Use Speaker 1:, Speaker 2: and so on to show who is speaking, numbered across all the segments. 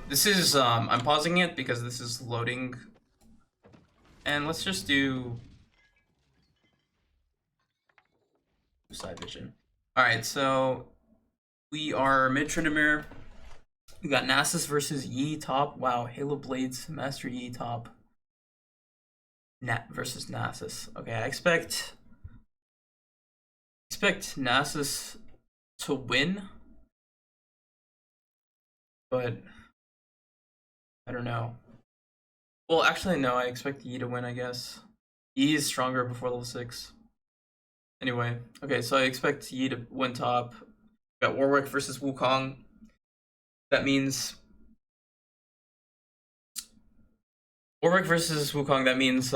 Speaker 1: This is, I'm pausing it because this is loading. And let's just do side vision. Alright, so we are mid Tryndamere. We got Nasus versus Yi top. Wow, Halo Blades, Master Yi top. Nat versus Nasus. Okay, I expect Nasus to win, but I don't know. Well, actually, no, I expect Yi to win, I guess. Yi is stronger before level 6. Anyway, okay, so I expect Yi to win top. We got Warwick versus Wukong. That means Warwick versus Wukong. That means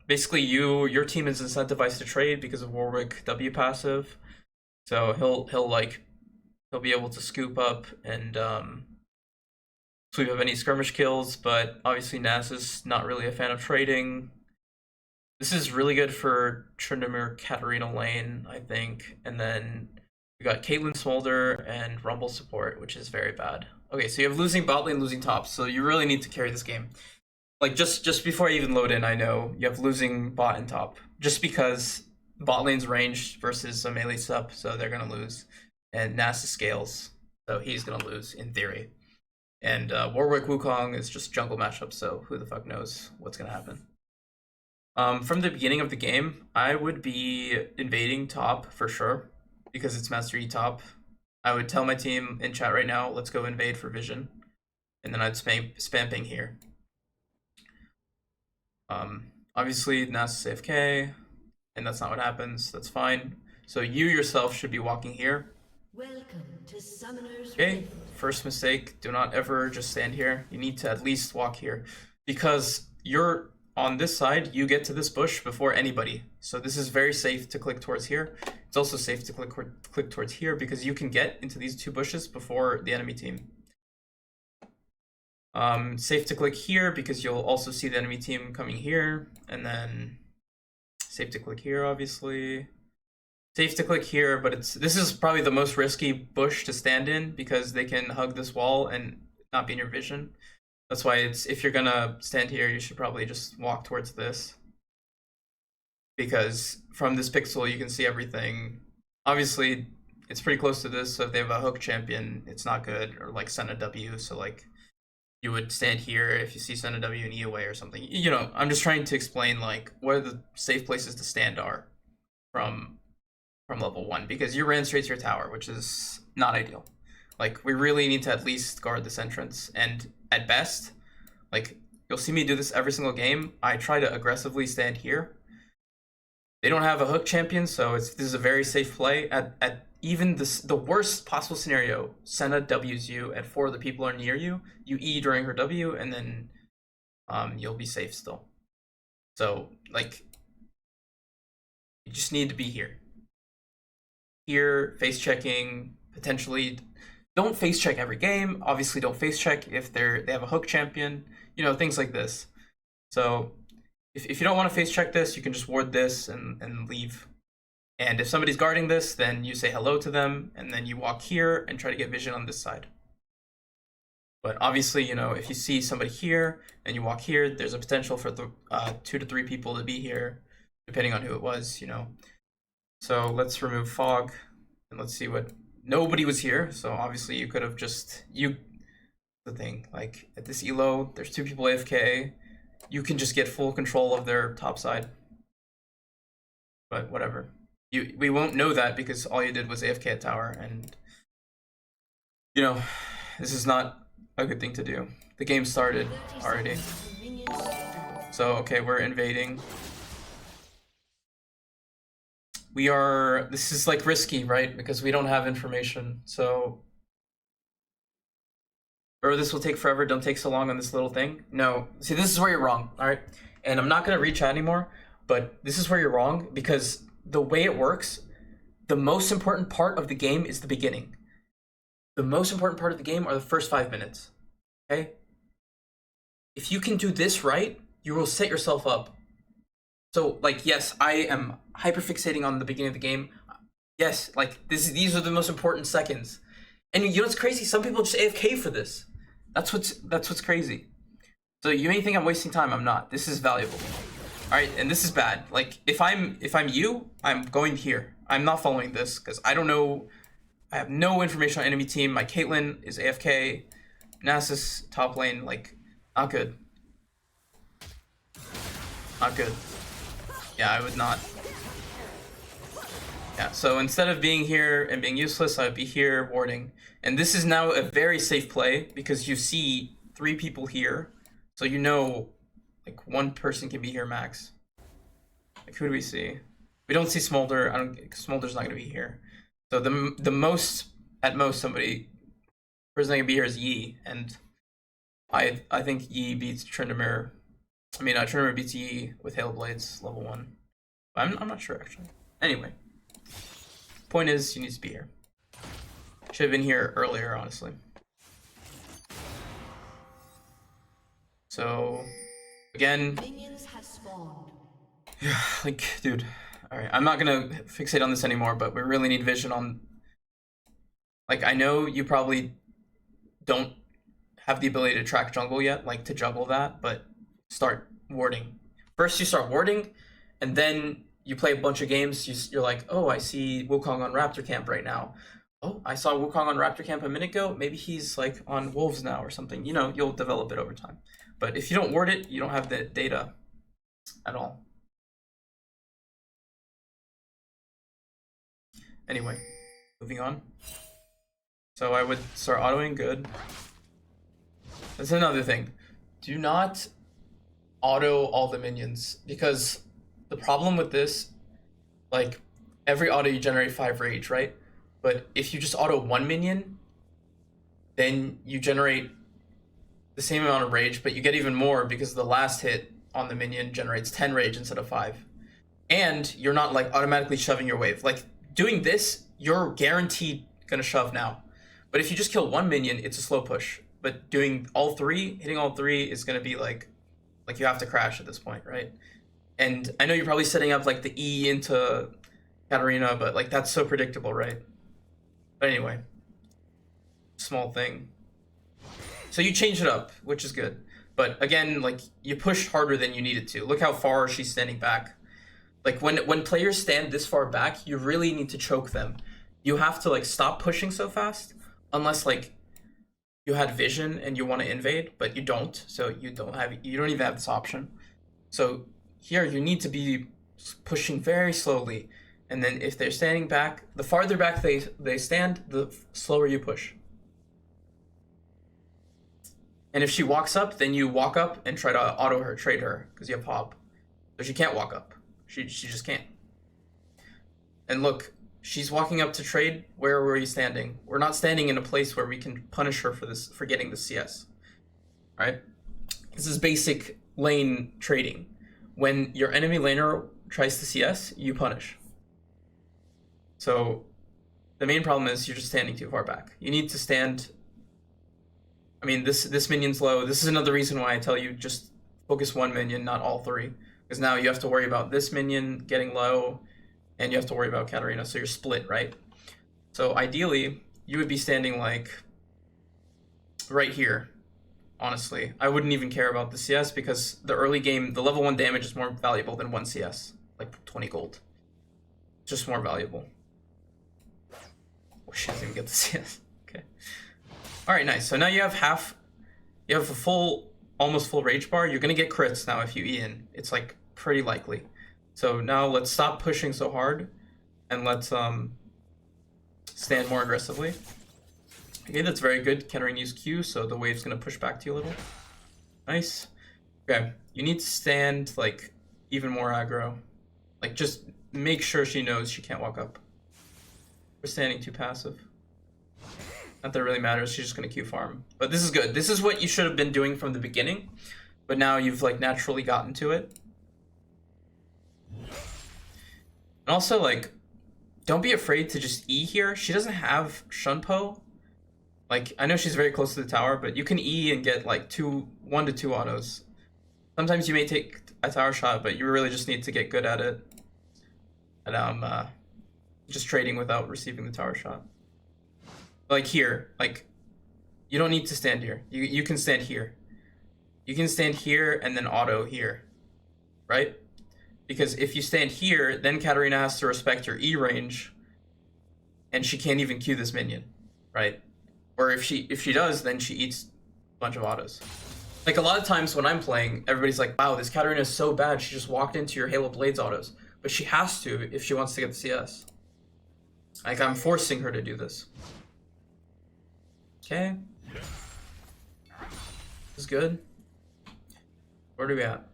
Speaker 1: basically your team is incentivized to trade because of Warwick W passive. So he'll be able to scoop up and sweep up any skirmish kills, but obviously Nasus not really a fan of trading. This is really good for Tryndamere Katarina lane, I think. And then we got Caitlyn Smolder and Rumble support, which is very bad. Okay, so you have losing bot lane, losing top, so you really need to carry this game. Like, just before I even load in, I know you have losing bot and top. Just because bot lane's ranged versus a melee sup, so they're gonna lose. And Nasus scales, so he's gonna lose, in theory. And Warwick Wukong is just jungle matchup, so who the fuck knows what's gonna happen. From the beginning of the game, I would be invading top for sure, because it's Master Yi top. I would tell my team in chat right now, let's go invade for vision. And then I'd spam ping here. Obviously, Nasus AFK, and that's not what happens. That's fine. So you yourself should be walking here.
Speaker 2: Welcome to Summoner's
Speaker 1: Okay,
Speaker 2: Rift.
Speaker 1: first mistake, do not ever just stand here. You need to at least walk here. Because you're on this side, you get to this bush before anybody. So this is very safe to click towards here. It's also safe to click towards here because you can get into these two bushes before the enemy team. Safe to click here because you'll also see the enemy team coming here, and then safe to click here, obviously. Safe to click here, but this is probably the most risky bush to stand in because they can hug this wall and not be in your vision. That's why if you're gonna stand here, you should probably just walk towards this. Because from this pixel, you can see everything. Obviously, it's pretty close to this, so if they have a hook champion, it's not good, or like Senna W, so like, you would stand here if you see Senna W and E away or something. You know, I'm just trying to explain like where the safe places to stand are from level 1, because you ran straight to your tower, which is not ideal. Like, we really need to at least guard this entrance, and at best, like, you'll see me do this every single game. I try to aggressively stand here. They don't have a hook champion, so this is a very safe play. At even the worst possible scenario, Senna W's you, and 4 of the people are near you. You E during her W, and then you'll be safe still. So, like, you just need to be here. Here, face checking, potentially. Don't face check every game. Obviously, don't face check if they have a hook champion. You know, things like this. So, if you don't want to face check this, you can just ward this and leave. And if somebody's guarding this, then you say hello to them, and then you walk here and try to get vision on this side. But obviously, you know, if you see somebody here and you walk here, there's a potential for the 2 to 3 people to be here, depending on who it was, you know. So let's remove fog, and let's see what... Nobody was here, so obviously you could have just... The thing, like, at this elo, there's 2 people AFK. You can just get full control of their top side. But whatever. We won't know that because all you did was AFK at tower, and you know, this is not a good thing to do. The game started already. So okay, we're invading. This is like risky, right? Because we don't have information, so or this will take forever, don't take so long on this little thing. No, see, this is where you're wrong, all right? And I'm not gonna reach out anymore, but this is where you're wrong because the way it works, the most important part of the game is the beginning. The most important part of the game are the first 5 minutes, okay? If you can do this right, you will set yourself up. So, like, yes, I am hyperfixating on the beginning of the game. Yes, like, these are the most important seconds. And you know what's crazy? Some people just AFK for this. That's what's crazy. So you may think I'm wasting time. I'm not. This is valuable. All right, and this is bad. Like if I'm you, I'm going here. I'm not following this because I don't know. I have no information on enemy team. My Caitlyn is AFK. Nasus top lane, like not good. Not good. Yeah, I would not. Yeah, so instead of being here and being useless, I would be here warding. And this is now a very safe play because you see 3 people here. So you know, like, 1 person can be here max. Like, who do we see? We don't see Smolder. Smolder's not going to be here. So the most, at most, person that can be here is Yi. And I think Yi beats Tryndamere. I mean, Tryndamere beats Yi with Hail Blades, level 1. I'm not sure, actually. Anyway. Point is, you need to be here. Should have been here earlier, honestly. So, again, yeah, like, dude. All right, I'm not gonna fixate on this anymore, but we really need vision on. Like, I know you probably don't have the ability to track jungle yet, like to juggle that, but start warding. First, you start warding, and then you play a bunch of games, you're like, oh, I see Wukong on Raptor Camp right now. Oh, I saw Wukong on Raptor Camp a minute ago. Maybe he's like on Wolves now or something. You know, you'll develop it over time. But if you don't ward it, you don't have the data at all. Anyway, moving on. So I would start autoing, good. That's another thing. Do not auto all the minions, because the problem with this, like, every auto you generate 5 rage, right? But if you just auto 1 minion, then you generate the same amount of rage, but you get even more because the last hit on the minion generates 10 rage instead of 5. And you're not, like, automatically shoving your wave. Like, doing this, you're guaranteed gonna shove now. But if you just kill 1 minion, it's a slow push. But doing all 3, hitting all 3 is gonna be like you have to crash at this point, right? And I know you're probably setting up like the E into Katarina, but like that's so predictable, right? But anyway, small thing. So you change it up, which is good. But again, like you push harder than you needed to. Look how far she's standing back. Like when players stand this far back, you really need to choke them. You have to like stop pushing so fast, unless like you had vision and you want to invade, but you don't. So you don't even have this option. So here you need to be pushing very slowly, and then if they're standing back, the farther back they stand, the slower you push. And if she walks up, then you walk up and try to auto her, trade her, because you have pop. So she can't walk up. She just can't. And look, she's walking up to trade. Where were we standing? We're not standing in a place where we can punish her for getting the CS. Right? This is basic lane trading. When your enemy laner tries to CS, you punish. So the main problem is you're just standing too far back. You need to stand. I mean, this minion's low. This is another reason why I tell you just focus 1 minion, not all 3. Because now you have to worry about this minion getting low, and you have to worry about Katarina, so you're split, right? So ideally, you would be standing like right here, honestly. I wouldn't even care about the CS because the early game, the level 1 damage is more valuable than 1 CS, like 20 gold. It's just more valuable. Oh, she doesn't even get the CS. Okay. All right, nice. So now you have a full, almost full rage bar. You're gonna get crits now if you E in. It's like pretty likely. So now let's stop pushing so hard, and let's stand more aggressively. Okay, that's very good. Katarina used Q, so the wave's gonna push back to you a little. Nice. Okay, you need to stand like even more aggro. Like just make sure she knows she can't walk up. We're standing too passive. Not that it really matters, she's just gonna Q farm. But this is good. This is what you should have been doing from the beginning, but now you've like naturally gotten to it. And also, like, don't be afraid to just E here. She doesn't have Shunpo. Like, I know she's very close to the tower, but you can E and get like 1 to 2 autos. Sometimes you may take a tower shot, but you really just need to get good at it. And just trading without receiving the tower shot. Like here, like, You don't need to stand here. You can stand here. You can stand here and then auto here, right? Because if you stand here, then Katarina has to respect your E range, and she can't even Q this minion, right? Or if she does, then she eats a bunch of autos. Like a lot of times when I'm playing, everybody's like, "Wow, this Katarina is so bad. She just walked into your Halo Blades autos," but she has to if she wants to get the CS. Like I'm forcing her to do this. Okay. This is good. Where do we at?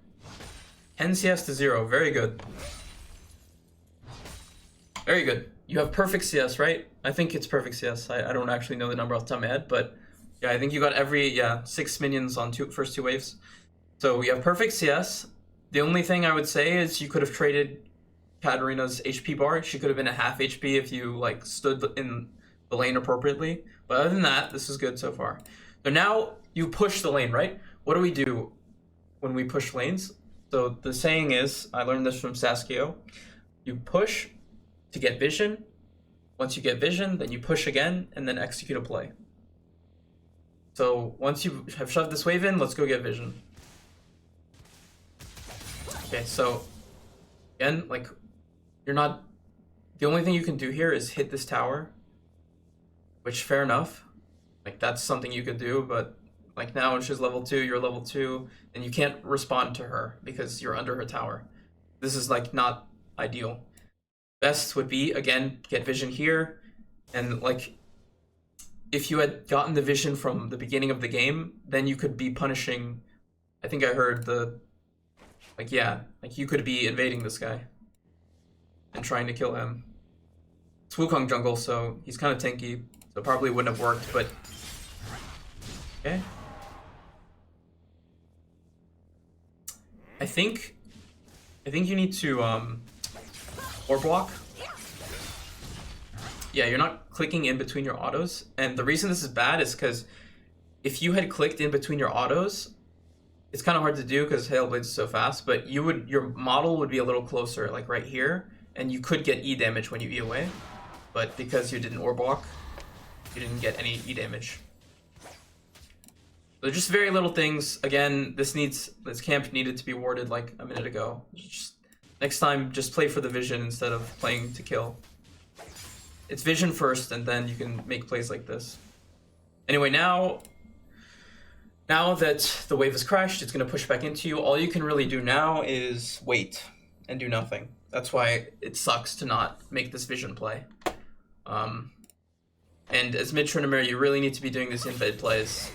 Speaker 1: 10 CS to 0. Very good. Very good. You have perfect CS, right? I think it's perfect CS. I don't actually know the number off the top of my head, but yeah, I think you got every 6 minions on first two waves. So we have perfect CS. The only thing I would say is you could have traded Katarina's HP bar. She could have been a half HP if you like stood in the lane appropriately. But other than that, this is good so far. So now you push the lane, right? What do we do when we push lanes? So the saying is, I learned this from Saskio, you push to get vision. Once you get vision, then you push again and then execute a play. So once you have shoved this wave in, let's go get vision. Okay, so again, like you're not, the only thing you can do here is hit this tower, which fair enough. Like that's something you could do, but like now when she's level 2, you're level 2, and you can't respond to her because you're under her tower. This is like not ideal. Best would be, again, get vision here, and like if you had gotten the vision from the beginning of the game, then you could be punishing, I think I heard like you could be invading this guy and trying to kill him. It's Wukong jungle, so he's kind of tanky, so probably wouldn't have worked, but okay. I think you need to orb block. Yeah, you're not clicking in between your autos, and the reason this is bad is because if you had clicked in between your autos, it's kind of hard to do because Hail Blades is so fast, but your model would be a little closer, like right here, and you could get E damage when you E away, but because you didn't orb block, you didn't get any E damage. So just very little things. Again, this camp needed to be warded like a minute ago. Just next time, just play for the vision instead of playing to kill. It's vision first, and then you can make plays like this. Anyway, now that the wave has crashed, it's going to push back into you. All you can really do now is wait and do nothing. That's why it sucks to not make this vision play. And as mid Tryndamere, you really need to be doing these invade plays.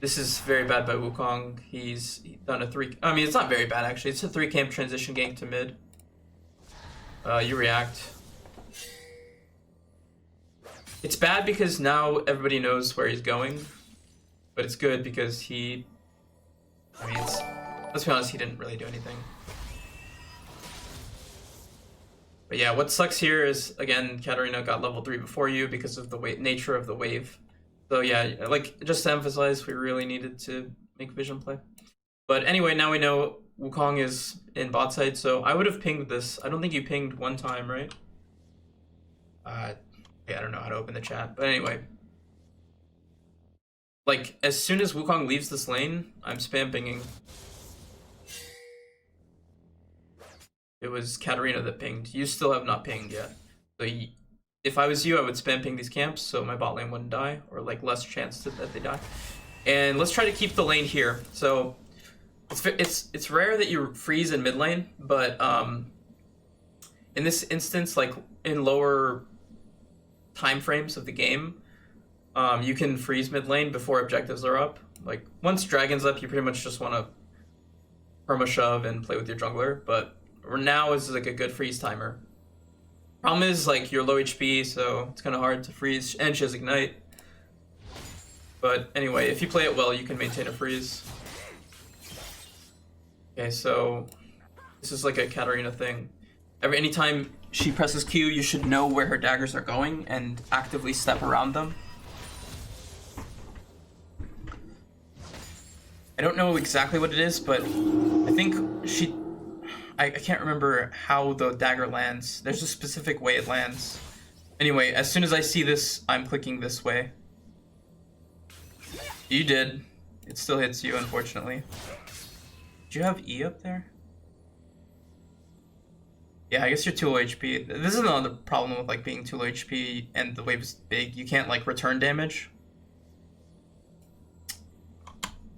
Speaker 1: This is very bad by Wukong. He's done a 3... I mean, it's not very bad, actually. It's a 3-camp transition gank to mid. You react. It's bad because now everybody knows where he's going. But it's good because he... I mean, let's be honest, he didn't really do anything. But yeah, what sucks here is, again, Katarina got level 3 before you because of the nature of the wave. So yeah, like, just to emphasize, we really needed to make vision play. But anyway, now we know Wukong is in bot side, so I would have pinged this. I don't think you pinged one time, right? Yeah, I don't know how to open the chat. But anyway. Like, as soon as Wukong leaves this lane, I'm spam pinging. It was Katarina that pinged. You still have not pinged yet. So if I was you, I would spam ping these camps so my bot lane wouldn't die, or like less chance that they die. And let's try to keep the lane here. So it's rare that you freeze in mid lane, but in this instance, like in lower time frames of the game, you can freeze mid lane before objectives are up. Like once dragon's up, you pretty much just want to perma shove and play with your jungler, but now is like a good freeze timer. Problem is, like, you're low HP, so it's kind of hard to freeze, and she has Ignite. But anyway, if you play it well, you can maintain a freeze. Okay, so this is like a Katarina thing. Anytime she presses Q, you should know where her daggers are going and actively step around them. I don't know exactly what it is, but I think I can't remember how the dagger lands. There's a specific way it lands. Anyway, as soon as I see this, I'm clicking this way. You did. It still hits you, unfortunately. Did you have E up there? Yeah, I guess you're too low HP. This is another problem with like being too low HP and the wave is big. You can't like return damage.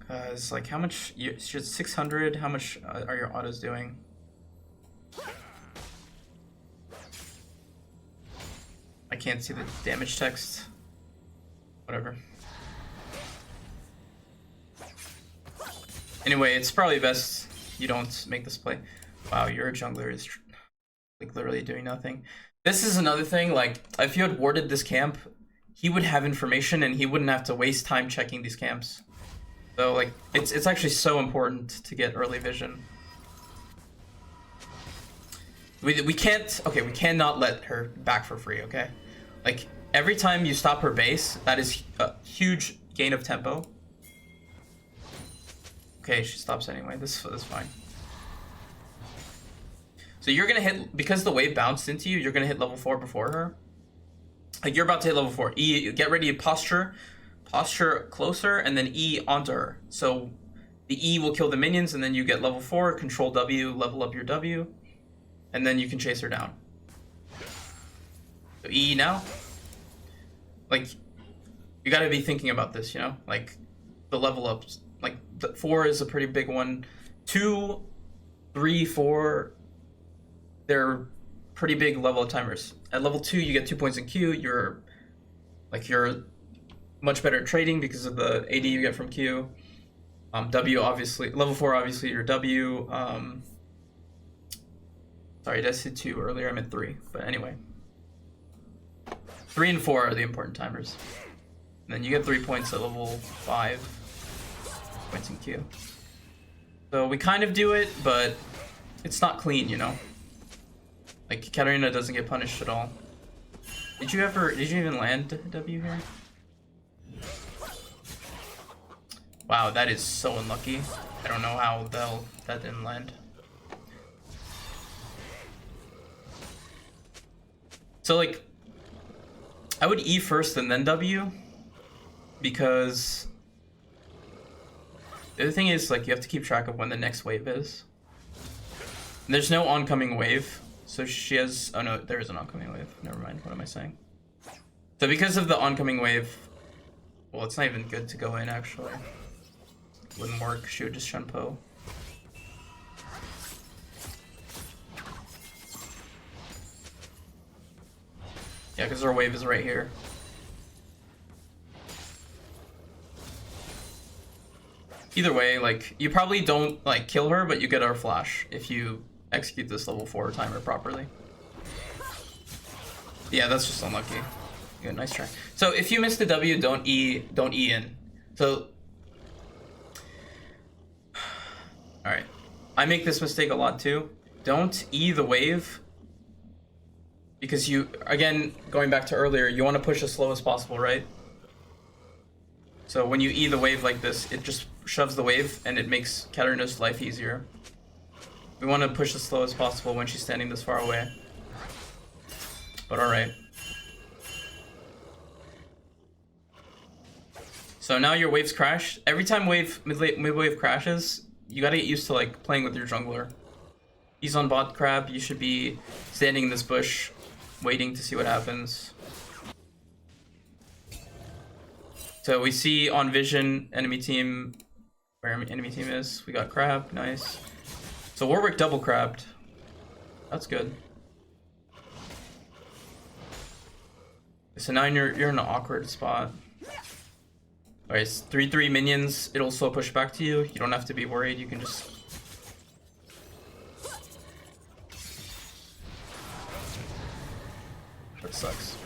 Speaker 1: Cause like how much? You're 600. How much are your autos doing? I can't see the damage text. Whatever. Anyway, it's probably best you don't make this play. Wow, your jungler is like literally doing nothing. This is another thing, like if you had warded this camp, he would have information and he wouldn't have to waste time checking these camps. So like it's actually so important to get early vision. We can't, okay, we cannot let her back for free, okay? Like every time you stop her base, that is a huge gain of tempo. Okay, she stops anyway. This is fine. So you're gonna hit, because the wave bounced into you, you're gonna hit level 4 before her. Like you're about to hit level 4. E, get ready to posture closer, and then E onto her. So the E will kill the minions, and then you get level 4, control W, level up your W, and then you can chase her down. So E now. Like, you gotta be thinking about this, you know? Like, the level ups. Like, 4 is a pretty big one. 2, 3, 4, they're pretty big level up timers. At level 2, you get 2 points in Q. You're much better at trading because of the AD you get from Q. W, obviously. Level 4, obviously, your W. Sorry, did I say 2 earlier? I meant 3. But anyway. 3 and 4 are the important timers. And then you get 3 points at level 5. Points in Q. So we kind of do it, but it's not clean, you know? Like, Katarina doesn't get punished at all. Did you even land W here? Wow, that is so unlucky. I don't know how the hell that didn't land. So, like, I would E first and then W, because the other thing is, like, you have to keep track of when the next wave is. And there's no oncoming wave, so she has... Oh no, there is an oncoming wave. Never mind, what am I saying? So because of the oncoming wave... Well, it's not even good to go in, actually. Wouldn't work, she would just Shunpo. Yeah, because our wave is right here. Either way, like, you probably don't, like, kill her, but you get our flash if you execute this level 4 timer properly. Yeah, that's just unlucky. Good, nice try. So if you miss the W, don't E in. So, alright. I make this mistake a lot too. Don't E the wave, because you, again, going back to earlier, you want to push as slow as possible, right? So when you E the wave like this, it just shoves the wave and it makes Katarina's life easier. We want to push as slow as possible when she's standing this far away. But alright. So now your waves crash. Every time mid-wave crashes, you gotta get used to like playing with your jungler. He's on bot crab, you should be standing in this bush, waiting to see what happens. So we see on vision, enemy team, where enemy team is. We got crab, nice. So Warwick double crabbed. That's good. So now you're in an awkward spot. Alright, it's 3/3 minions. It'll slow push back to you. You don't have to be worried. You can just... That sucks.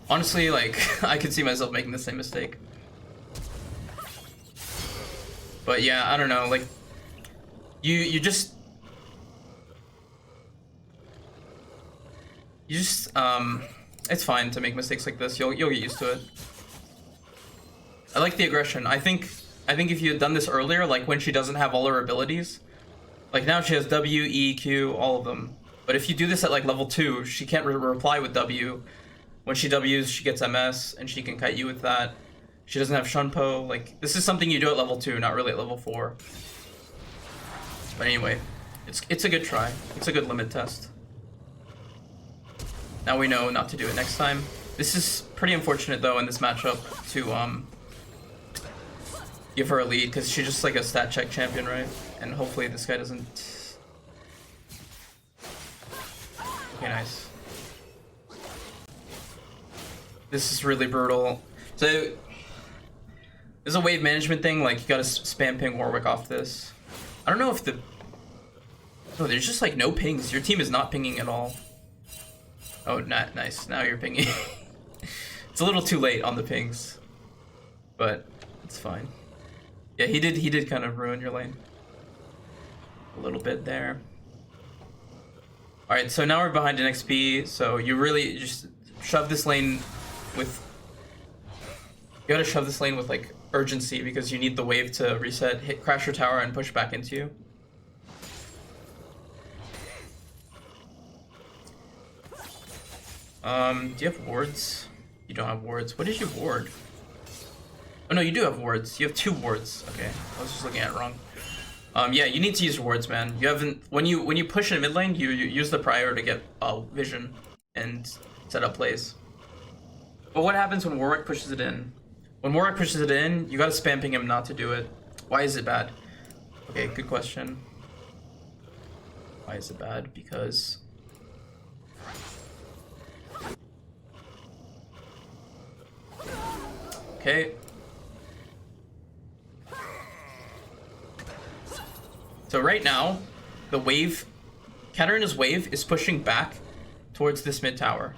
Speaker 1: Honestly, like, I could see myself making the same mistake. But yeah, I don't know, like, you just, it's fine to make mistakes like this. You'll get used to it. I like the aggression. I think if you had done this earlier, like when she doesn't have all her abilities, like now she has W, E, Q, all of them. But if you do this at like level 2, she can't reply with W. When she Ws, she gets MS, and she can kite you with that. She doesn't have Shunpo. Like, this is something you do at level 2, not really at level 4. But anyway, it's a good try. It's a good limit test. Now we know not to do it next time. This is pretty unfortunate though in this matchup to give her a lead, because she's just like a stat check champion, right? And hopefully this guy doesn't. Okay, nice. This is really brutal. So there's a wave management thing, like you gotta spam ping Warwick off this. I don't know if the... Oh, there's just like no pings. Your team is not pinging at all. Oh, nice. Now you're pinging. It's a little too late on the pings, but it's fine. Yeah, he did kind of ruin your lane a little bit there. All right, so now we're behind an XP. So you really just shove this lane with. You gotta shove this lane with like urgency, because you need the wave to reset, hit, crash your tower, and push back into you. Do you have wards? You don't have wards. What did you ward? Oh no, you do have wards. You have 2 wards. Okay, I was just looking at it wrong. Yeah, you need to use wards, man. You haven't when you push in mid lane, you use the prior to get vision and set up plays. But what happens when Warwick pushes it in? When Warwick pushes it in, you gotta spam ping him not to do it. Why is it bad? Okay, good question. Why is it bad? Because okay. So right now, the wave, Katarina's wave is pushing back towards this mid tower.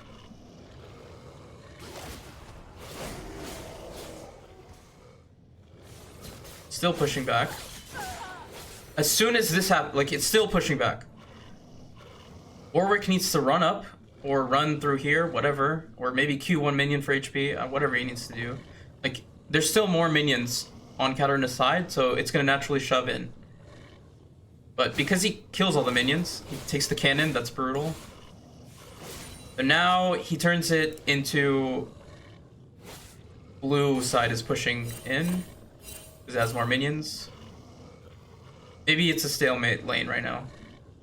Speaker 1: Still pushing back. As soon as this happens, like it's still pushing back. Warwick needs to run up or run through here, whatever, or maybe Q1 minion for HP, whatever he needs to do. Like, there's still more minions on Katarina's side, so it's gonna naturally shove in. But because he kills all the minions, he takes the cannon, that's brutal. But now he turns it into blue side is pushing in, because it has more minions. Maybe it's a stalemate lane right now.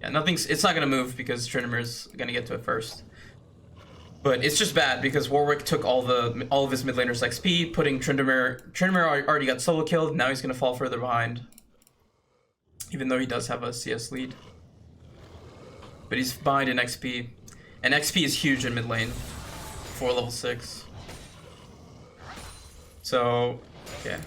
Speaker 1: Yeah, it's not gonna move because Tryndamere's gonna get to it first. But it's just bad because Warwick took all of his mid laners XP, putting Tryndamere. Tryndamere already got solo killed. Now he's gonna fall further behind, even though he does have a CS lead. But he's behind in XP, and XP is huge in mid lane for level 6. So okay,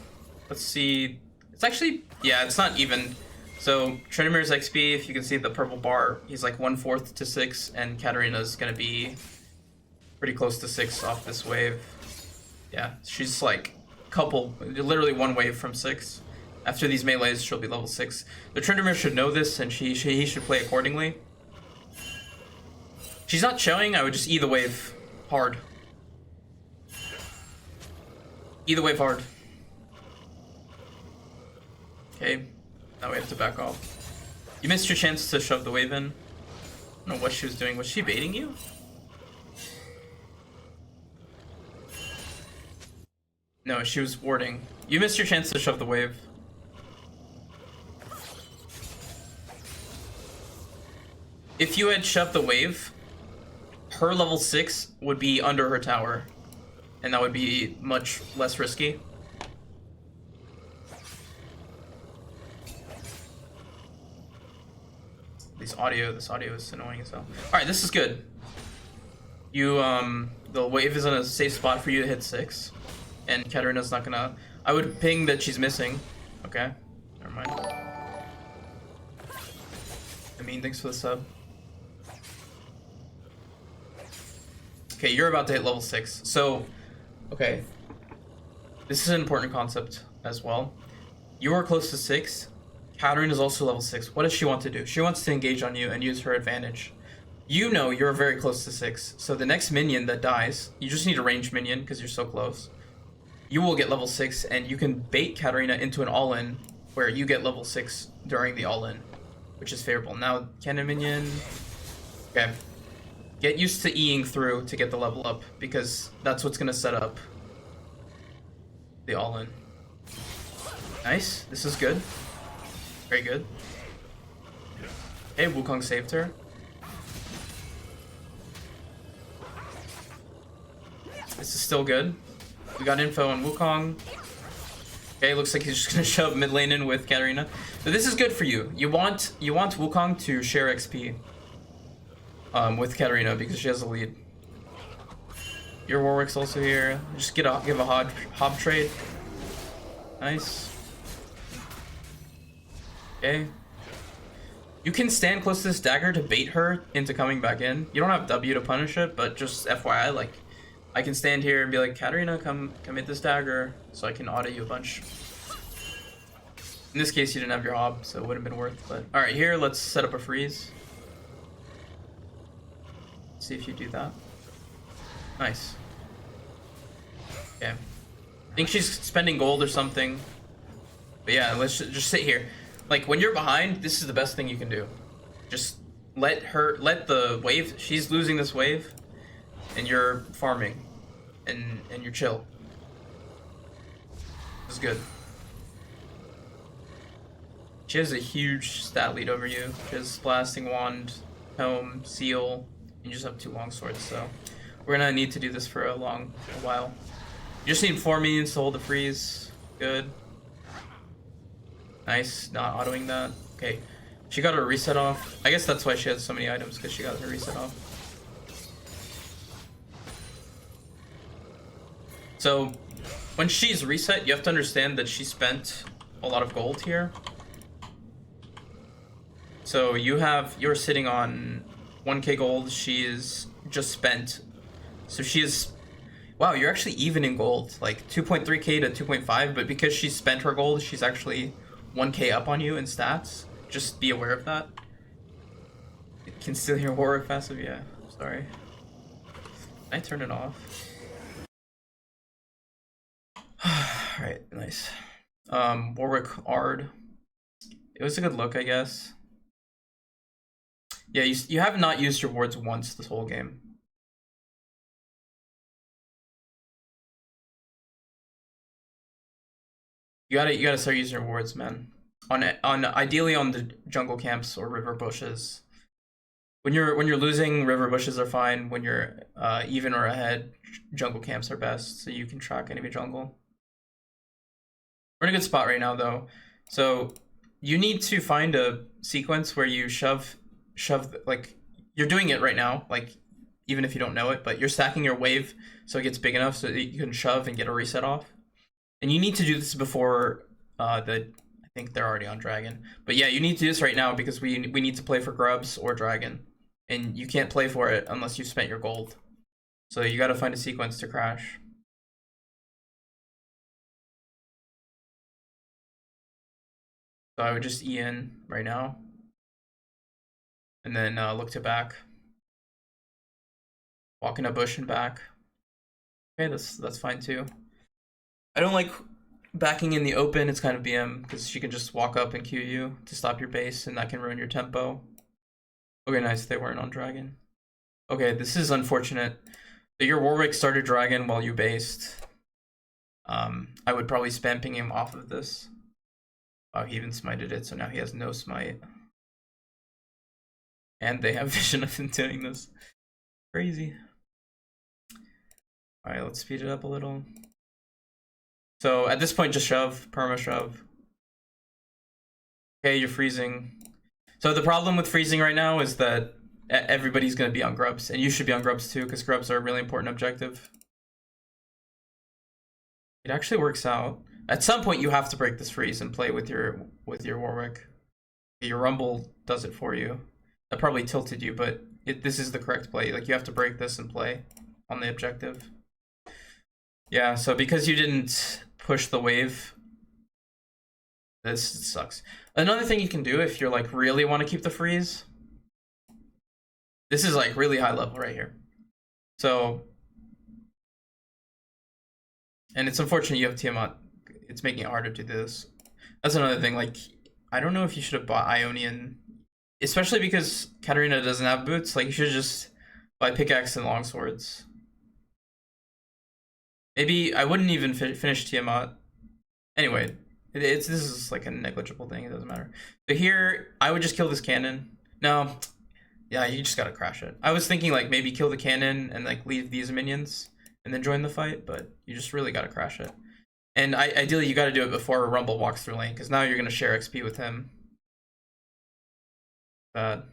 Speaker 1: let's see. It's actually, yeah, it's not even. So Tryndamere's XP, if you can see the purple bar, he's like 1/4 to 6, and Katarina's gonna be pretty close to 6 off this wave. Yeah, she's like literally 1 wave from 6. After these melees, she'll be level 6. The Tryndamere should know this, and he should play accordingly. She's not showing. I would just E the wave hard. E the wave hard. Okay, now we have to back off. You missed your chance to shove the wave in. I don't know what she was doing. Was she baiting you? No, she was warding. You missed your chance to shove the wave. If you had shoved the wave, her level 6 would be under her tower, and that would be much less risky. This audio is annoying as hell. Alright, this is good. The wave is in a safe spot for you to hit 6. And Katarina's not gonna... I would ping that she's missing. Okay, never mind. I mean, thanks for the sub. Okay, you're about to hit level 6. So, okay. This is an important concept as well. You are close to 6. Katarina is also level 6. What does she want to do? She wants to engage on you and use her advantage. You know you're very close to 6. So the next minion that dies, you just need a ranged minion because you're so close. you will get level 6, and you can bait Katarina into an all-in where you get level 6 during the all-in, which is favorable. Now, cannon minion. Okay. Get used to Eing through to get the level up, because that's what's gonna set up the all-in. Nice. This is good. Very good. Hey, Wukong saved her. This is still good. We got info on Wukong. Okay, looks like he's just gonna shove mid lane in with Katarina. So this is good for you. You want Wukong to share XP with Katarina because she has the lead. Your Warwick's also here. Just give a hob trade. Nice. Okay. You can stand close to this dagger to bait her into coming back in. You don't have W to punish it, but just FYI, like, I can stand here and be like, Katarina, come hit this dagger, so I can auto you a bunch. In this case, you didn't have your hob, so it wouldn't have been worth. But all right, here, let's set up a freeze. See if you do that. Nice. Okay. I think she's spending gold or something. But yeah, let's just sit here. Like, when you're behind, this is the best thing you can do. Just let the wave, she's losing this wave, and you're farming, and you're chill. This is good. She has a huge stat lead over you. She has Blasting Wand, Tome, Seal, and you just have 2 long swords, so we're gonna need to do this for a while. You just need 4 minions to hold the freeze. Good. Nice, not autoing that. Okay, she got her reset off. I guess that's why she had so many items, because she got her reset off. So, when she's reset, you have to understand that she spent a lot of gold here. So you're sitting on 1k gold, she is just spent. So she is, wow, you're actually even in gold, like 2.3k to 2.5, but because she spent her gold, she's actually 1k up on you in stats. Just be aware of that. It can steal your Warwick passive, yeah, sorry. I turn it off. Alright, nice. Warwick Ard. It was a good look, I guess. Yeah, you have not used your wards once this whole game. You gotta start using your wards, man. Ideally on the jungle camps or river bushes. When you're losing, river bushes are fine. When you're even or ahead, jungle camps are best, so you can track enemy jungle. We're in a good spot right now, though. So you need to find a sequence where you shove, like, you're doing it right now, like, even if you don't know it, but you're stacking your wave so it gets big enough so that you can shove and get a reset off. And you need to do this before I think they're already on dragon. But yeah, you need to do this right now because we need to play for grubs or dragon. And you can't play for it unless you've spent your gold. So you gotta find a sequence to crash. So I would just E in right now. And then look to back. Walk in a bush and back. Okay, that's fine too. I don't like backing in the open. It's kind of BM because she can just walk up and Q you to stop your base, and that can ruin your tempo. Okay, nice. They weren't on dragon. Okay, this is unfortunate. Your Warwick started dragon while you based. I would probably spam ping him off of this. Oh, he even smited it, so now he has no smite. And they have vision of him doing this. Crazy. Alright, let's speed it up a little. So at this point, just shove, perma shove. Okay, you're freezing. So the problem with freezing right now is that everybody's going to be on grubs, and you should be on grubs too, because grubs are a really important objective. It actually works out. At some point, you have to break this freeze and play with your Warwick. Your Rumble does it for you. That probably tilted you, but this is the correct play. Like, you have to break this and play on the objective. Yeah, so because you didn't push the wave, this sucks. Another thing you can do if you're like really want to keep the freeze, this is like really high level right here. So And it's unfortunate you have Tiamat. It's making it harder to do this. That's another thing. Like, I don't know if you should have bought Ionian, especially because Katarina doesn't have boots. Like, you should just buy pickaxe and longswords. Maybe I wouldn't even finish Tiamat. Anyway, this is like a negligible thing. It doesn't matter. So here, I would just kill this cannon. No, yeah, you just gotta crash it. I was thinking like maybe kill the cannon and like leave these minions and then join the fight, but you just really gotta crash it. And ideally, you gotta do it before Rumble walks through lane, because now you're gonna share XP with him. Bad.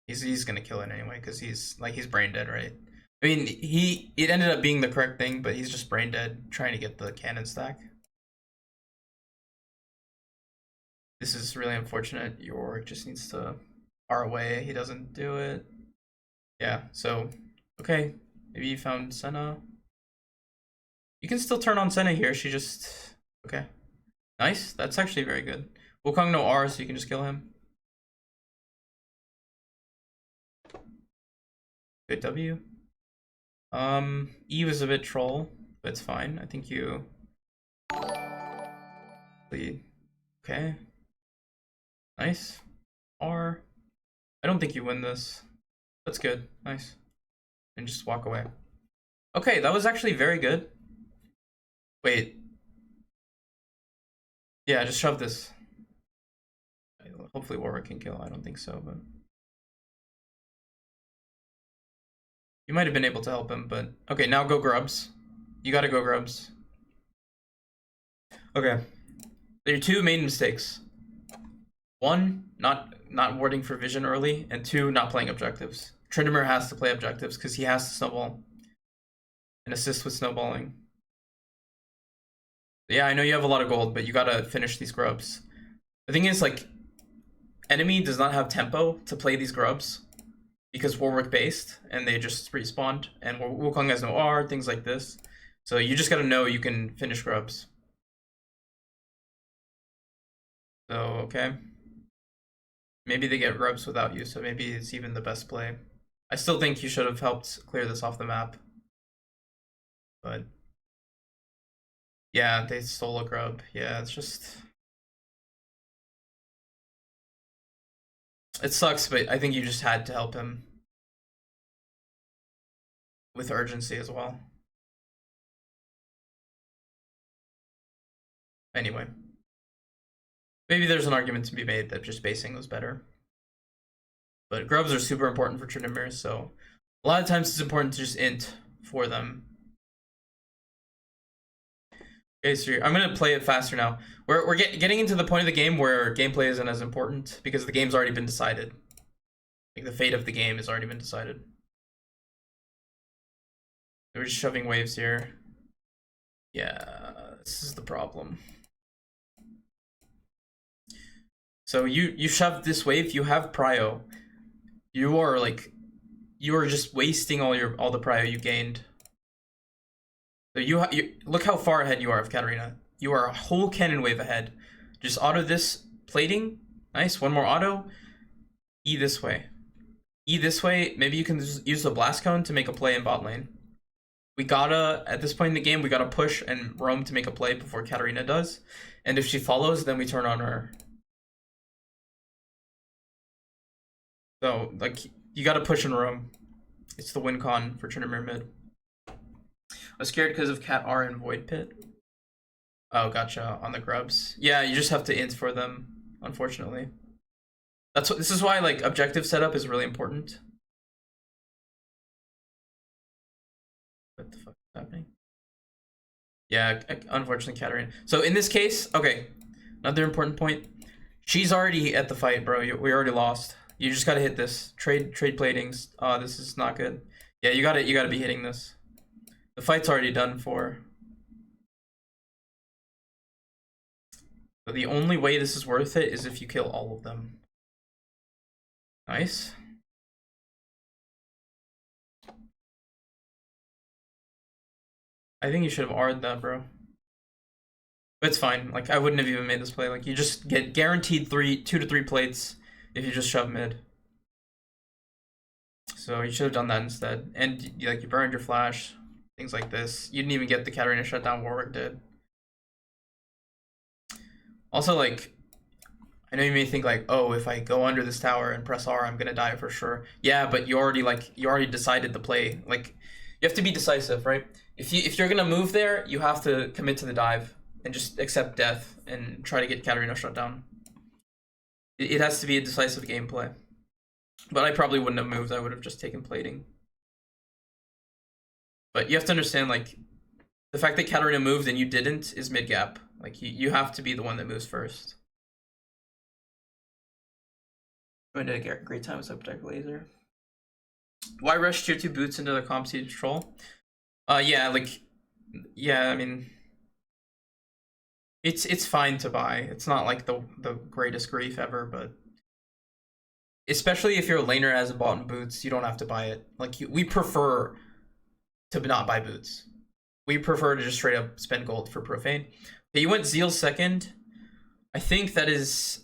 Speaker 1: He's gonna kill it anyway, because he's brain dead, right? I mean, it ended up being the correct thing, but he's just brain dead trying to get the cannon stack. This is really unfortunate. Your just needs to R away. He doesn't do it. Yeah, so okay. Maybe you found Senna. You can still turn on Senna here. She just okay. Nice. That's actually very good. Wukong no R, so you can just kill him. Good W. E was a bit troll, but it's fine. I think you lead. Okay. Nice. R. I don't think you win this. That's good. Nice. And just walk away. Okay, that was actually very good. Wait. Yeah, just shove this. Hopefully Warwick can kill. I don't think so, but you might have been able to help him, but okay, now go grubs. You gotta go grubs. Okay. There are two main mistakes. One, not warding for vision early, and two, not playing objectives. Tryndamere has to play objectives because he has to snowball and assist with snowballing. Yeah, I know you have a lot of gold, but you gotta finish these grubs. The thing is, like, enemy does not have tempo to play these grubs because Warwick based, and they just respawned, and Wukong has no R, things like this. So you just gotta know you can finish grubs. So, okay. Maybe they get grubs without you, so maybe it's even the best play. I still think you should have helped clear this off the map. But yeah, they stole a grub. Yeah, it's just... It sucks, but I think you just had to help him. With urgency as well. Anyway. Maybe there's an argument to be made that just basing was better. But grubs are super important for Tryndamere, so a lot of times it's important to just int for them. Okay, so I'm gonna play it faster now. We're getting into the point of the game where gameplay isn't as important because the game's already been decided. Like the fate of the game has already been decided. We're just shoving waves here. Yeah, this is the problem. So you shoved this wave. You have prio. You are just wasting all the prio you gained. So you look how far ahead you are of Katarina. You are a whole cannon wave ahead. Just auto this plating. Nice. One more auto. E this way. E this way. Maybe you can just use the blast cone to make a play in bot lane. We gotta, at this point in the game, we gotta push and roam to make a play before Katarina does. And if she follows, then we turn on her. So, like, you gotta push and roam. It's the win con for Tryndamere mid. I was scared because of Cat R and Void Pit. Oh, gotcha. On the grubs. Yeah, you just have to int for them, unfortunately. This is why, like, objective setup is really important. What the fuck is happening? Yeah, unfortunately, Katarina. So in this case, okay, another important point. She's already at the fight, bro. We already lost. You just gotta hit this. Trade platings. This is not good. Yeah, you gotta be hitting this. The fight's already done for. But the only way this is worth it is if you kill all of them. Nice. I think you should have R'd that, bro. But it's fine. Like, I wouldn't have even made this play. Like, you just get guaranteed 2 to 3 plates if you just shove mid. This So you should have done that instead. And like you burned your flash, things like this. You didn't even get the Katarina shutdown. Warwick did. Also, like, I know you may think like, oh, if I go under this tower and press R, I'm gonna die for sure. Yeah, but you already decided the play. Like, you have to be decisive, right? If you're gonna move there, you have to commit to the dive and just accept death and try to get Katarina shut down. It has to be a decisive gameplay. But I probably wouldn't have moved. I would have just taken plating. But you have to understand, like, the fact that Katarina moved and you didn't is mid gap. Like, you have to be the one that moves first. Going to get great time with Protect Laser. Why rush tier 2 boots into the comp to troll? Yeah, like, yeah, I mean, it's fine to buy. It's not like the greatest grief ever, but especially if your laner hasn't bought boots, you don't have to buy it. Like, we prefer to not buy boots. We prefer to just straight up spend gold for profane. Okay, you went Zeal second. I think that is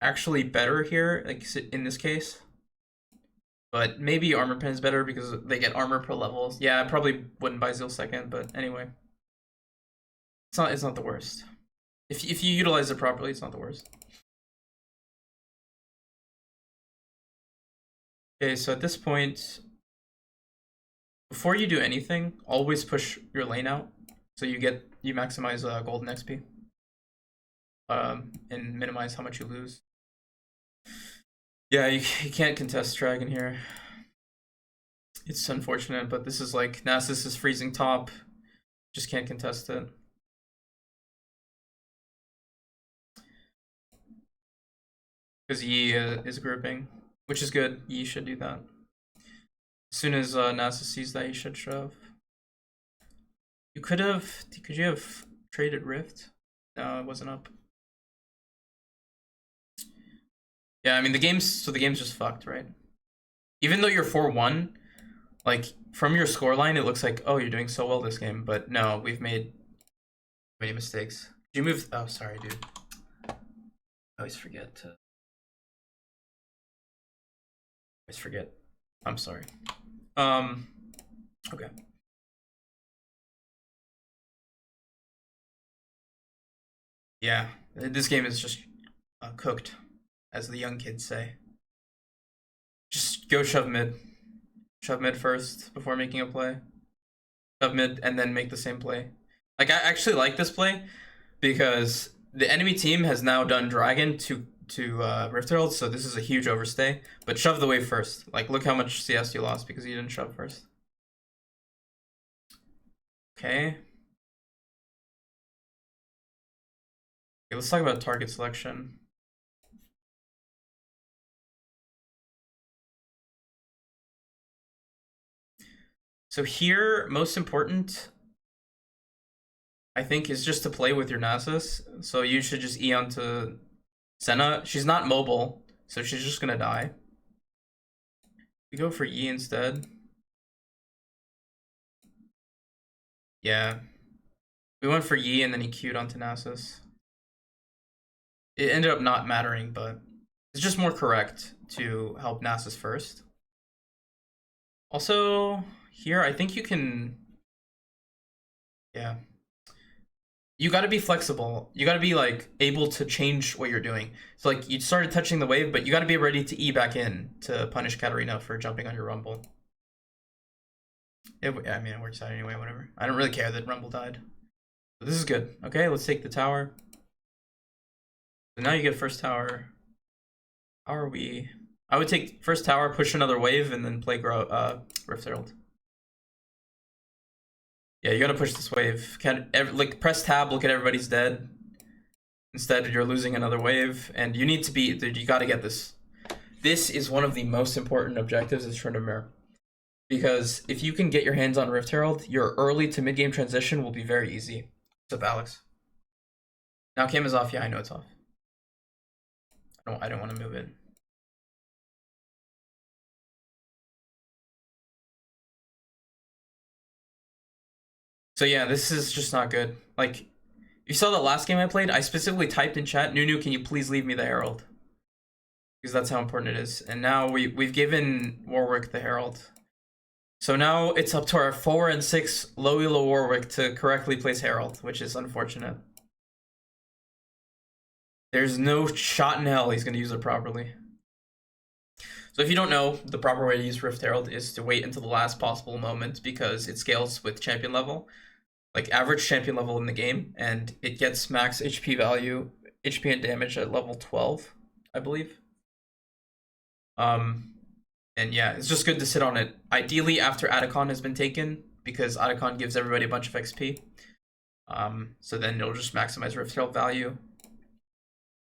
Speaker 1: actually better here, like in this case. But maybe Armor Pen is better because they get armor per level. Yeah, I probably wouldn't buy Zeal second, but anyway. It's not the worst. If you utilize it properly, it's not the worst. Okay, so at this point, before you do anything, always push your lane out so you maximize golden XP. And minimize how much you lose. Yeah, you can't contest Dragon here. It's unfortunate, but this is like Nasus is freezing top. Just can't contest it. Because Yi is grouping, which is good. Yi should do that. As soon as Nasus sees that, he should shove. Could you have traded Rift? No, it wasn't up. Yeah, I mean the game's just fucked, right? Even though you're 4-1, like from your scoreline, it looks like, oh, you're doing so well this game, but no, we've made many mistakes. Did you move? Oh, sorry, dude. I always forget to. Always forget. I'm sorry. Okay. Yeah, this game is just cooked, as the young kids say. Just go shove mid. Shove mid first before making a play. Shove mid and then make the same play. Like, I actually like this play because the enemy team has now done Dragon to Rift Herald, so this is a huge overstay. But shove the wave first. Like, look how much CS you lost because you didn't shove first. Okay. Okay, let's talk about target selection. So here, most important, I think, is just to play with your Nasus. So you should just E onto Senna. She's not mobile, so she's just gonna die. We go for E instead. Yeah. We went for E and then he queued onto Nasus. It ended up not mattering, but it's just more correct to help Nasus first. Also, here, I think you can... Yeah. You gotta be flexible. You gotta be, like, able to change what you're doing. So, like, you started touching the wave, but you gotta be ready to E back in to punish Katarina for jumping on your Rumble. I mean, it works out anyway, whatever. I don't really care that Rumble died. But this is good. Okay, let's take the tower. So now you get first tower. How are we? I would take first tower, push another wave, and then play Rift Herald. Yeah, you gotta push this wave. Like, press tab, look at everybody's dead. Instead, you're losing another wave, and you need to be. You gotta get this. This is one of the most important objectives as Tryndamere. Because if you can get your hands on Rift Herald, your early to mid game transition will be very easy. What's up, Alex? Now cam is off. Yeah, I know it's off. I don't want to move it. So yeah, this is just not good. Like, you saw the last game I played, I specifically typed in chat, Nunu, can you please leave me the Herald? because that's how important it is. And now we've given Warwick the Herald. So now it's up to our 4 and 6 low elo Warwick to correctly place Herald, which is unfortunate. There's no shot in hell he's going to use it properly. So if you don't know, the proper way to use Rift Herald is to wait until the last possible moment because it scales with champion level, like average champion level in the game, and it gets max HP value, HP and damage at level 12, I believe. And yeah, it's just good to sit on it. Ideally after Atacon has been taken, because Atacon gives everybody a bunch of XP. So then it'll just maximize Rift Herald value.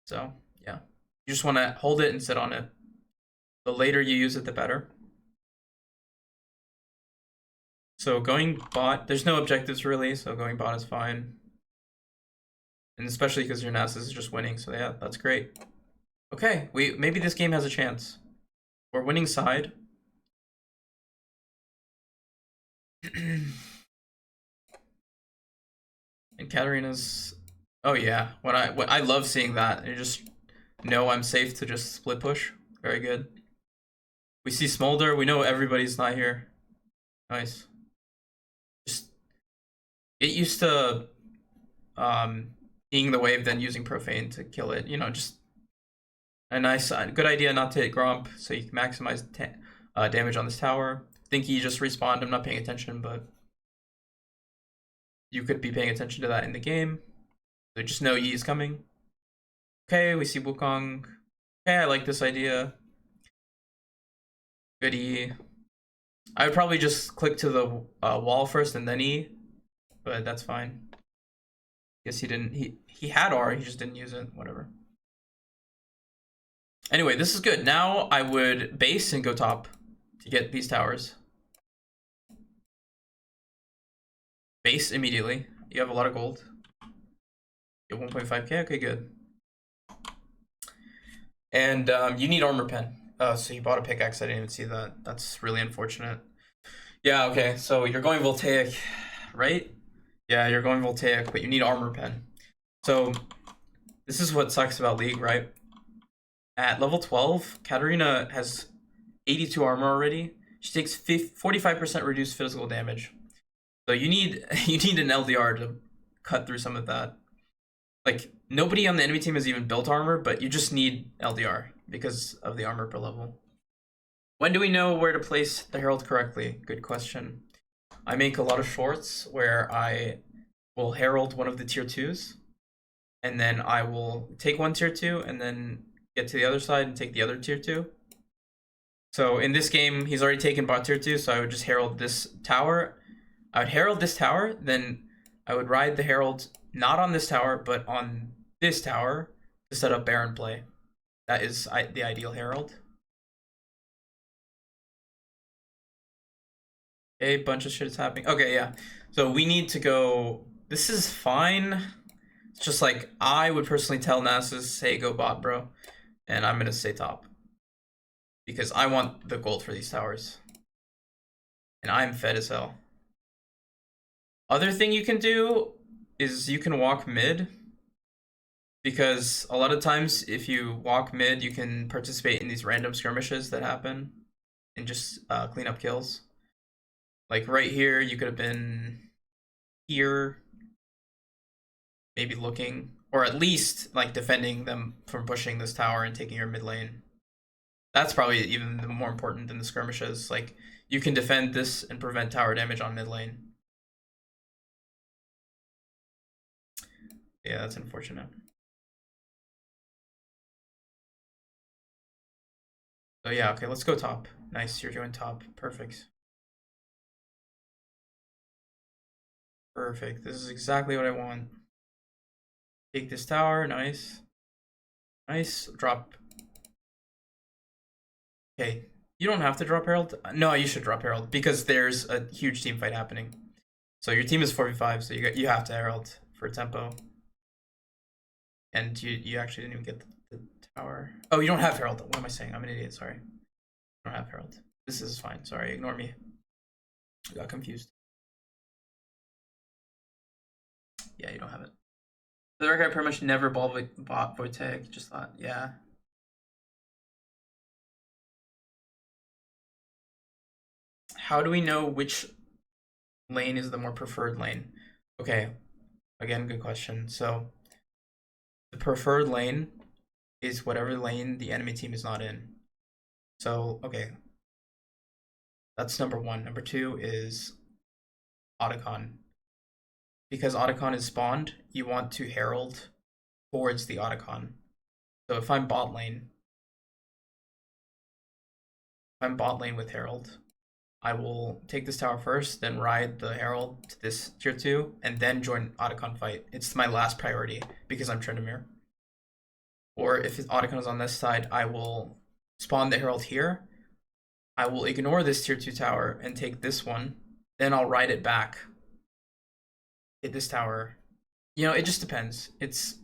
Speaker 1: So yeah, you just want to hold it and sit on it. The later you use it, the better. So going bot, there's no objectives really, so going bot is fine. And especially because your Nasus is just winning, so yeah, that's great. Okay, maybe this game has a chance. We're winning side. And Katarina's, oh yeah, when I love seeing that. You just know I'm safe to just split push. Very good. We see Smolder. We know everybody's not here. Nice. Just get used to being the wave, then using Profane to kill it. You know, just a nice, good idea not to hit Gromp, so you can maximize damage on this tower. I think he just respawned. I'm not paying attention, but you could be paying attention to that in the game. So just know Yi is coming. Okay, we see Wukong. Okay, I like this idea. Good E. I would probably just click to the wall first and then E, but that's fine. Guess he didn't. He had R, he just didn't use it. Whatever. Anyway, this is good. Now I would base and go top to get these towers. Base immediately. You have a lot of gold. Get 1.5k. Okay, good. And you need armor pen. So you bought a pickaxe. I didn't even see that. That's really unfortunate. Yeah, okay. So you're going Voltaic, right? Yeah, you're going Voltaic, but you need armor pen. So this is what sucks about League, right? At level 12, Katarina has 82 armor already. She takes 45% reduced physical damage. So you need an LDR to cut through some of that. Like, nobody on the enemy team has even built armor, but you just need LDR because of the armor per level. When do we know where to place the Herald correctly? Good question. I make a lot of shorts where I will Herald one of the tier 2s, and then I will take one tier 2 and then get to the other side and take the other tier 2. So in this game, he's already taken bot tier 2, so I would just Herald this tower. I would Herald this tower, then I would ride the Herald not on this tower, but on this tower to set up Baron play. That is the ideal Herald. A bunch of shit is happening. Okay, yeah. So we need to go. This is fine. It's just like I would personally tell Nasus, hey, go bot, bro. And I'm gonna stay top. Because I want the gold for these towers. And I'm fed as hell. Other thing you can do is you can walk mid. Because a lot of times if you walk mid, you can participate in these random skirmishes that happen. And just clean up kills. Like right here, you could have been here. Maybe looking. Or at least like defending them from pushing this tower and taking your mid lane. That's probably even more important than the skirmishes. Like, you can defend this and prevent tower damage on mid lane. Yeah, that's unfortunate. So yeah, okay, let's go top. Nice, you're doing top. Perfect. Perfect. This is exactly what I want. Take this tower. Nice. Nice. Drop. Okay. You don't have to drop Herald. No, you should drop Herald because there's a huge team fight happening. So your team is 4v5, so you have to Herald for tempo. And you actually didn't even get the tower. Oh, you don't have Herald. What am I saying? I'm an idiot. Sorry. I don't have Herald. This is fine. Sorry. Ignore me. I got confused. Yeah, you don't have it. For the record, I pretty much never bought Voltaic. Just thought, yeah. how do we know which lane is the more preferred lane? Okay, again, good question. So the preferred lane is whatever lane the enemy team is not in. So, okay, that's number one. Number two is Otacon. Because Otacon is spawned, you want to herald towards the Otacon. So if I'm bot lane, with Herald, I will take this tower first, then ride the Herald to this tier 2, and then join Otacon fight. It's my last priority because I'm Tryndamere. Or if Otacon is on this side, I will spawn the Herald here. I will ignore this tier 2 tower and take this one. Then I'll ride it back. Hit this tower. You know, it just depends. It's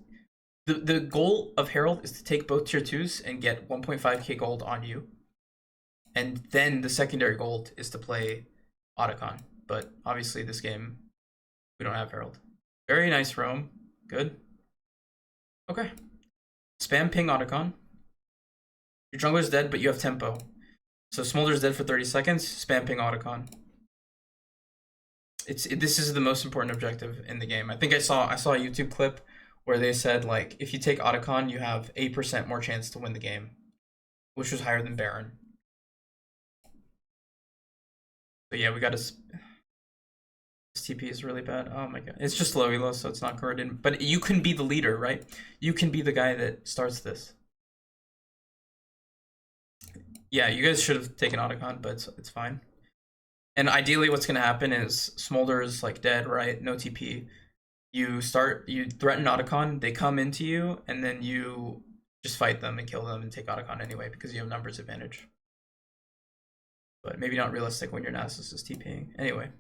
Speaker 1: the goal of Herald is to take both tier 2s and get 1.5k gold on you. And then the secondary gold is to play Otacon. But obviously this game, we don't have Herald. Very nice roam. Good. Okay. Spam ping Otacon. Your jungler's dead, but you have tempo. So Smolder's dead for 30 seconds. Spam ping Otacon. This is the most important objective in the game. I think I saw a YouTube clip where they said, like, if you take Otacon, you have 8% more chance to win the game, which was higher than Baron. But yeah, we got to. This TP is really bad. Oh my god, it's just low elo, so it's not corroded. But you can be the leader, right? You can be the guy that starts this. Yeah, you guys should have taken Otacon, but it's fine. And ideally, what's gonna happen is Smolder is like dead, right? No TP. You threaten Otacon, they come into you, and then you just fight them and kill them and take Otacon anyway because you have numbers advantage. But maybe not realistic when your Nasus is TPing. Anyway,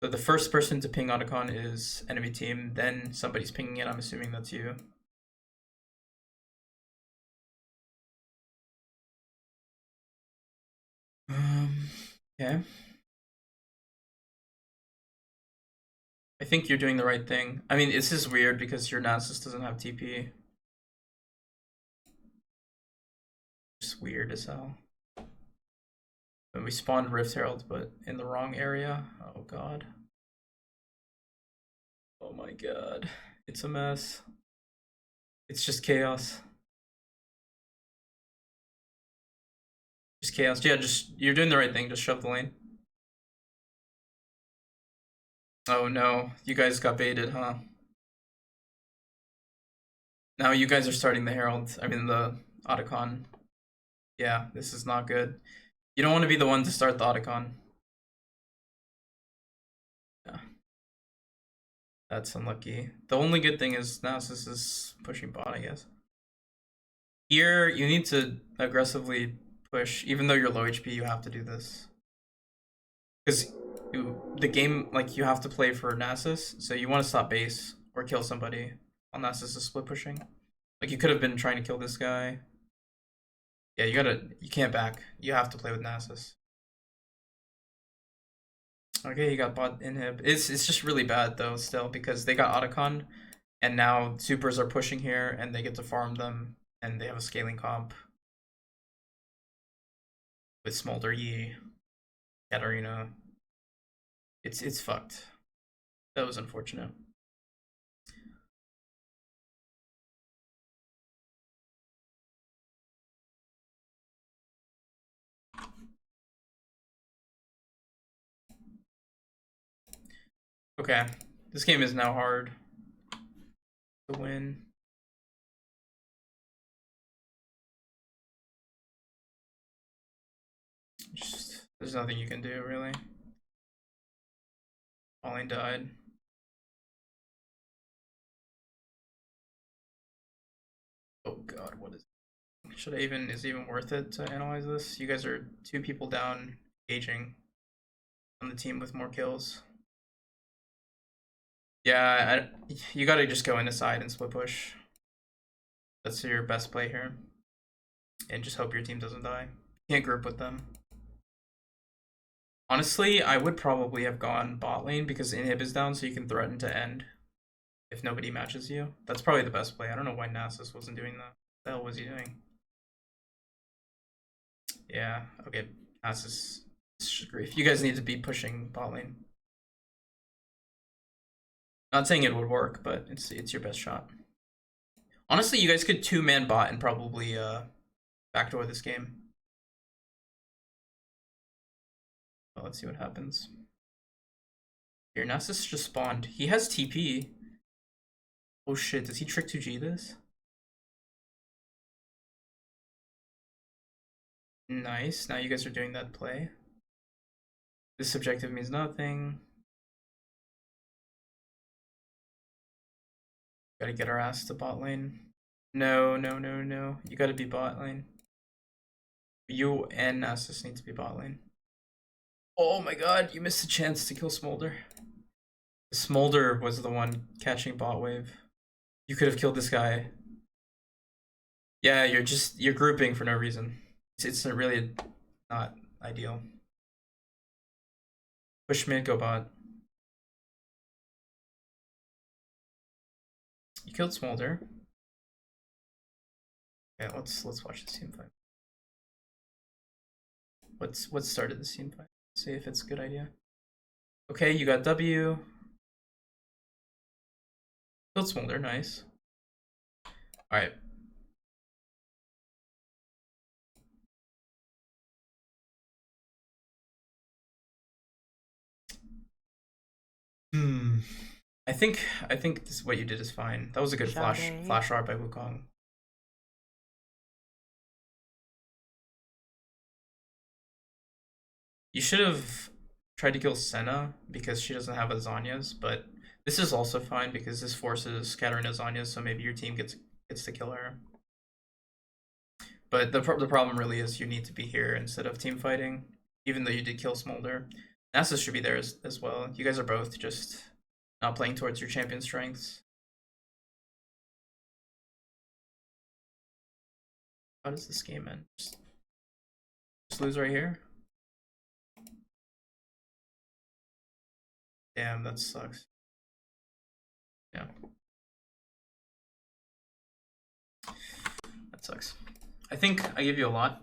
Speaker 1: so the first person to ping Otacon is enemy team, then somebody's pinging it. I'm assuming that's you. Okay. I think you're doing the right thing. I mean, this is weird because your Nasus doesn't have TP. It's weird as hell. And we spawned Rift Herald, but in the wrong area. Oh god. Oh my god. It's a mess. It's just chaos. Just chaos. Yeah, you're doing the right thing. Just shove the lane. Oh no, you guys got baited, huh? Now you guys are starting the Herald. I mean the Otacon. Yeah, this is not good. You don't want to be the one to start the Otacon. Yeah. That's unlucky. The only good thing is Nasus is pushing bot, I guess. Here, you need to aggressively push. Even though you're low HP, you have to do this. Because the game, like, you have to play for Nasus, so you want to stop base or kill somebody while Nasus is split pushing. Like, you could have been trying to kill this guy. Yeah, you can't back. You have to play with Nasus. Okay, you got bot inhib. It's just really bad though still because they got Otacon and now supers are pushing here and they get to farm them and they have a scaling comp with Smolder Yi, Katarina. It's fucked. That was unfortunate. Okay, this game is now hard to win. There's nothing you can do really. Falling died. Oh god, what is is it even worth it to analyze this? You guys are 2 people down engaging on the team with more kills. Yeah, you gotta just go into side and split push. That's your best play here. And just hope your team doesn't die. Can't group with them. Honestly, I would probably have gone bot lane because inhib is down so you can threaten to end if nobody matches you. That's probably the best play. I don't know why Nasus wasn't doing that. What the hell was he doing? Yeah, okay. Nasus It's just grief. You guys need to be pushing bot lane. Not saying it would work, but it's your best shot. Honestly, you guys could 2-man bot and probably backdoor this game. Well, let's see what happens. Here, Nasus just spawned. He has TP. Oh shit, does he trick 2G this? Nice, now you guys are doing that play. This objective means nothing. Gotta get our ass to bot lane. No, no, no, no. You gotta be bot lane. You and Nasus need to be bot lane. Oh my god, you missed a chance to kill Smolder. Smolder was the one catching bot wave. You could have killed this guy. Yeah, you're grouping for no reason. It's really not ideal. Push mid, go bot. You killed Smolder. Yeah, let's watch the team fight. What started the team fight? See if it's a good idea. Okay, you got W. Killed Smolder, nice. Alright. I think this what you did is fine. That was a good flash art by Wukong. You should have tried to kill Senna because she doesn't have Azanias, but this is also fine because this forces Katarina Azanias, so maybe your team gets to kill her. But the problem really is you need to be here instead of team fighting, even though you did kill Smolder. Nasus should be there as well. You guys are both just not playing towards your champion strengths. How does this game end? Just lose right here? Damn, that sucks. Yeah. That sucks. I think I gave you a lot.